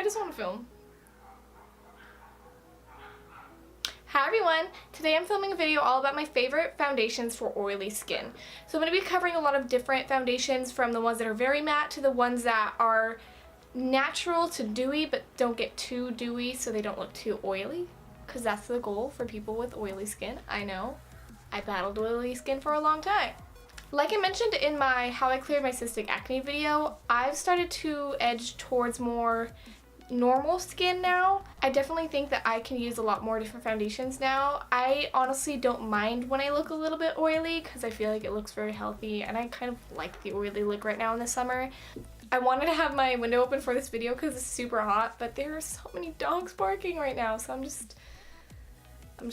just want to film. Hi everyone! Today I'm filming a video all about my favorite foundations for oily skin. So I'm going to be covering a lot of different foundations, from the ones that are very matte to the ones that are natural to dewy but don't get too dewy so they don't look too oily, because that's the goal for people with oily skin. I know. I battled oily skin for a long time. Like I mentioned in my how I cleared my cystic acne video, I've started to edge towards more normal skin now. I definitely think that I can use a lot more different foundations now. I honestly don't mind when I look a little bit oily because I feel like it looks very healthy, and I kind of like the oily look right now in the summer. I wanted to have my window open for this video because it's super hot, but there are so many dogs barking right now, so I'm just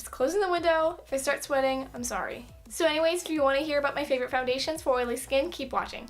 closing the window. If I start sweating, I'm sorry. So anyways, if you want to hear about my favorite foundations for oily skin, keep watching.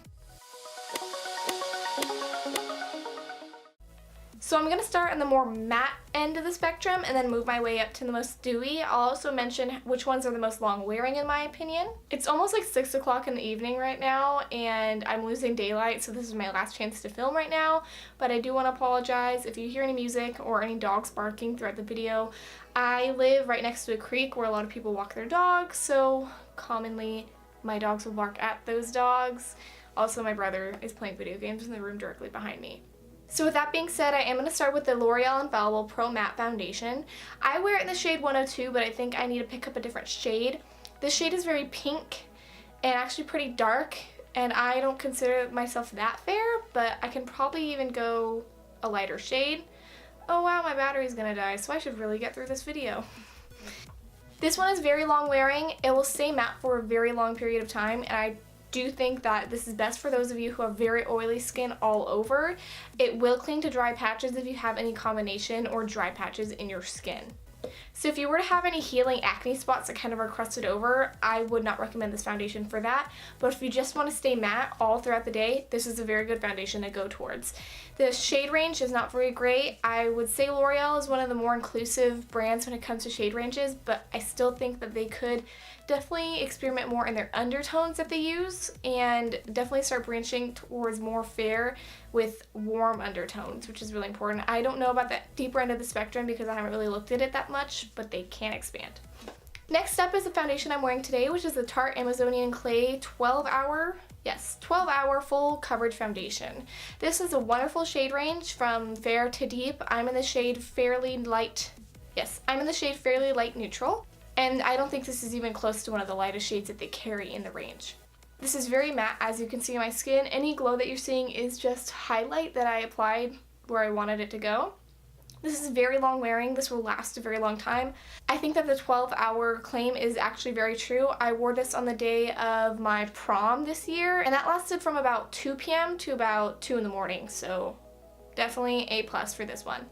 So I'm going to start on the more matte end of the spectrum and then move my way up to the most dewy. I'll also mention which ones are the most long wearing in my opinion. It's almost like 6 o'clock in the evening right now and I'm losing daylight, so this is my last chance to film right now. But I do want to apologize if you hear any music or any dogs barking throughout the video. I live right next to a creek where a lot of people walk their dogs, so commonly my dogs will bark at those dogs. Also, my brother is playing video games in the room directly behind me. So with that being said, I am going to start with the L'Oreal Infallible Pro Matte Foundation. I wear it in the shade 102, but I think I need to pick up a different shade. This shade is very pink and actually pretty dark, and I don't consider myself that fair, but I can probably even go a lighter shade. Oh wow, my battery's gonna die, so I should really get through this video. This one is very long wearing. It will stay matte for a very long period of time, and I do think that this is best for those of you who have very oily skin all over. It will cling to dry patches if you have any combination or dry patches in your skin. So if you were to have any healing acne spots that kind of are crusted over, I would not recommend this foundation for that. But if you just want to stay matte all throughout the day, this is a very good foundation to go towards. The shade range is not very great. I would say L'Oreal is one of the more inclusive brands when it comes to shade ranges, but I still think that they could definitely experiment more in their undertones that they use, and definitely start branching towards more fair with warm undertones, which is really important. I don't know about that deeper end of the spectrum because I haven't really looked at it that much, but they can expand. Next up is the foundation I'm wearing today, which is the Tarte Amazonian Clay 12-hour full coverage foundation. This is a wonderful shade range from fair to deep. I'm in the shade fairly light. Yes, I'm in the shade fairly light neutral. And I don't think this is even close to one of the lightest shades that they carry in the range. This is very matte, as you can see on my skin. Any glow that you're seeing is just highlight that I applied where I wanted it to go. This is very long wearing. This will last a very long time. I think that the 12-hour claim is actually very true. I wore this on the day of my prom this year, and that lasted from about 2 p.m. to about 2 in the morning, so definitely A+ for this one.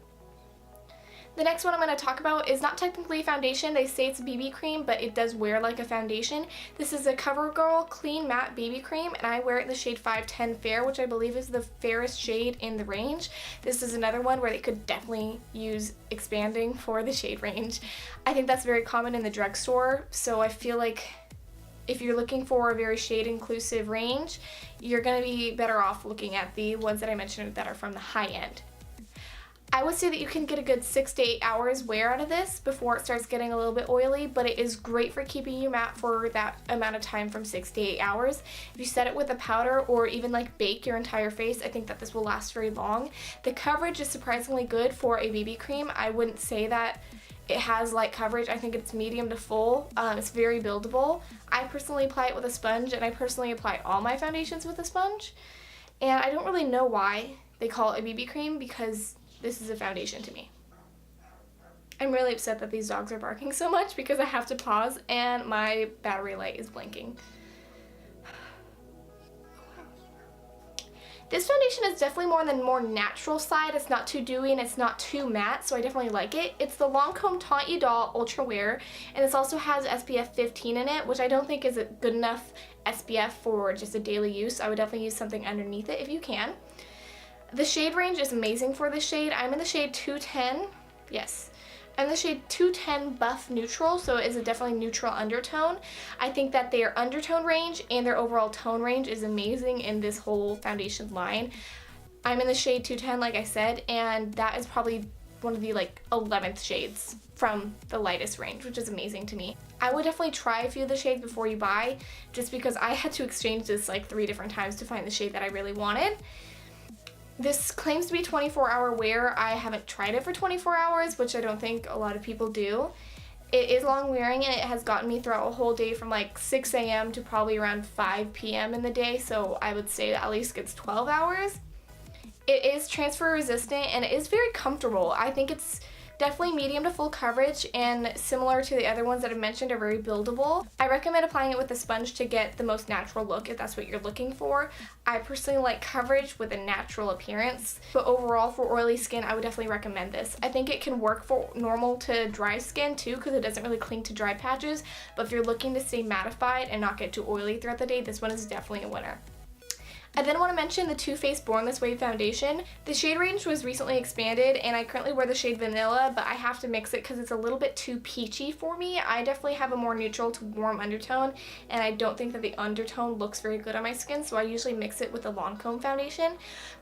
The next one I'm going to talk about is not technically a foundation. They say it's a BB cream, but it does wear like a foundation. This is a Covergirl Clean Matte BB Cream, and I wear it in the shade 510 Fair, which I believe is the fairest shade in the range. This is another one where they could definitely use expanding for the shade range. I think that's very common in the drugstore, so I feel like if you're looking for a very shade inclusive range, you're going to be better off looking at the ones that I mentioned that are from the high end. I would say that you can get a good 6 to 8 hours wear out of this before it starts getting a little bit oily, but it is great for keeping you matte for that amount of time from 6 to 8 hours. If you set it with a powder or even like bake your entire face, I think that this will last very long. The coverage is surprisingly good for a BB cream. I wouldn't say that it has light coverage. I think it's medium to full. It's very buildable. I personally apply it with a sponge, and I personally apply all my foundations with a sponge. And I don't really know why they call it a BB cream, because this is a foundation to me. I'm really upset that these dogs are barking so much because I have to pause and my battery light is blinking. This foundation is definitely more on the more natural side. It's not too dewy and it's not too matte, so I definitely like it. It's the Lancome Teint Idole Ultra Wear, and this also has SPF 15 in it, which I don't think is a good enough SPF for just a daily use. I would definitely use something underneath it if you can. The shade range is amazing for this shade. I'm in the shade 210. Yes. I'm in the shade 210 Buff Neutral, so it is a definitely neutral undertone. I think that their undertone range and their overall tone range is amazing in this whole foundation line. I'm in the shade 210 like I said, and that is probably one of the like 11th shades from the lightest range, which is amazing to me. I would definitely try a few of the shades before you buy, just because I had to exchange this like 3 different times to find the shade that I really wanted. This claims to be 24-hour wear. I haven't tried it for 24 hours, which I don't think a lot of people do. It is long wearing, and it has gotten me throughout a whole day from like 6 a.m. to probably around 5 p.m. in the day, so I would say that at least gets 12 hours. It is transfer resistant and it is very comfortable. I think it's definitely medium to full coverage, and similar to the other ones that I've mentioned, are very buildable. I recommend applying it with a sponge to get the most natural look if that's what you're looking for. I personally like coverage with a natural appearance, but overall for oily skin I would definitely recommend this. I think it can work for normal to dry skin too, because it doesn't really cling to dry patches, but if you're looking to stay mattified and not get too oily throughout the day, this one is definitely a winner. I then want to mention the Too Faced Born This Way foundation. The shade range was recently expanded, and I currently wear the shade Vanilla, but I have to mix it because it's a little bit too peachy for me. I definitely have a more neutral to warm undertone, and I don't think that the undertone looks very good on my skin, so I usually mix it with the Lancome foundation.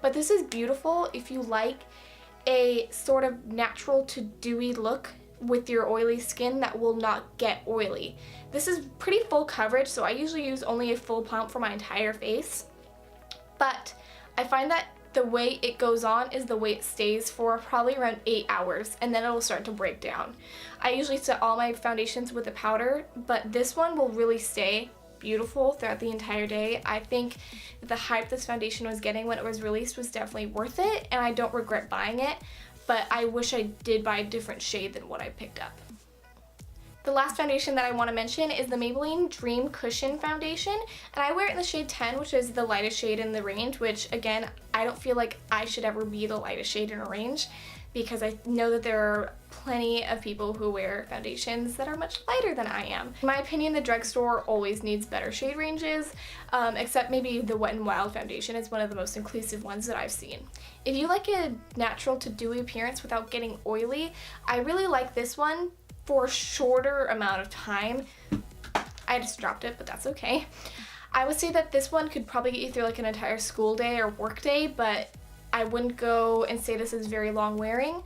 But this is beautiful if you like a sort of natural to dewy look with your oily skin that will not get oily. This is pretty full coverage, so I usually use only a full pump for my entire face. But I find that the way it goes on is the way it stays for probably around 8 hours, and then it'll start to break down. I usually set all my foundations with a powder, but this one will really stay beautiful throughout the entire day. I think the hype this foundation was getting when it was released was definitely worth it, and I don't regret buying it, but I wish I did buy a different shade than what I picked up. The last foundation that I want to mention is the Maybelline Dream Cushion Foundation, and I wear it in the shade 10, which is the lightest shade in the range, which again, I don't feel like I should ever be the lightest shade in a range, because I know that there are plenty of people who wear foundations that are much lighter than I am. In my opinion, the drugstore always needs better shade ranges, except maybe the Wet n Wild foundation is one of the most inclusive ones that I've seen. If you like a natural to dewy appearance without getting oily, I really like this one for a shorter amount of time. I just dropped it, but that's okay. I would say that this one could probably get you through like an entire school day or work day, but I wouldn't go and say this is very long wearing.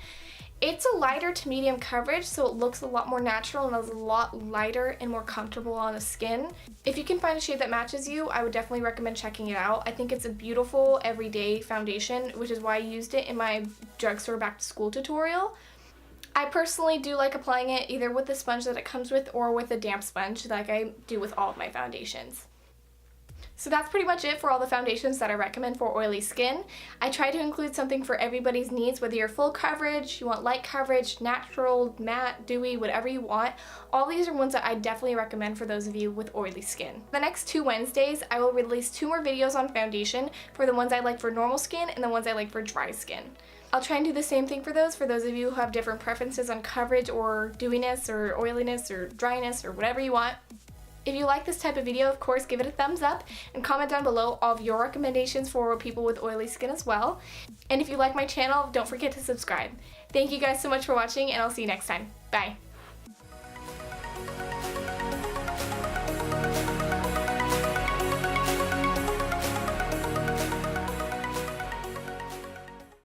It's a lighter to medium coverage, so it looks a lot more natural and is a lot lighter and more comfortable on the skin. If you can find a shade that matches you, I would definitely recommend checking it out. I think it's a beautiful everyday foundation, which is why I used it in my drugstore back to school tutorial. I personally do like applying it either with the sponge that it comes with or with a damp sponge like I do with all of my foundations. So that's pretty much it for all the foundations that I recommend for oily skin. I try to include something for everybody's needs, whether you're full coverage, you want light coverage, natural, matte, dewy, whatever you want. All these are ones that I definitely recommend for those of you with oily skin. The next 2 Wednesdays, I will release 2 more videos on foundation for the ones I like for normal skin and the ones I like for dry skin. I'll try and do the same thing for those of you who have different preferences on coverage or dewiness or oiliness or dryness or whatever you want. If you like this type of video, of course, give it a thumbs up and comment down below all of your recommendations for people with oily skin as well. And if you like my channel, don't forget to subscribe. Thank you guys so much for watching, and I'll see you next time. Bye.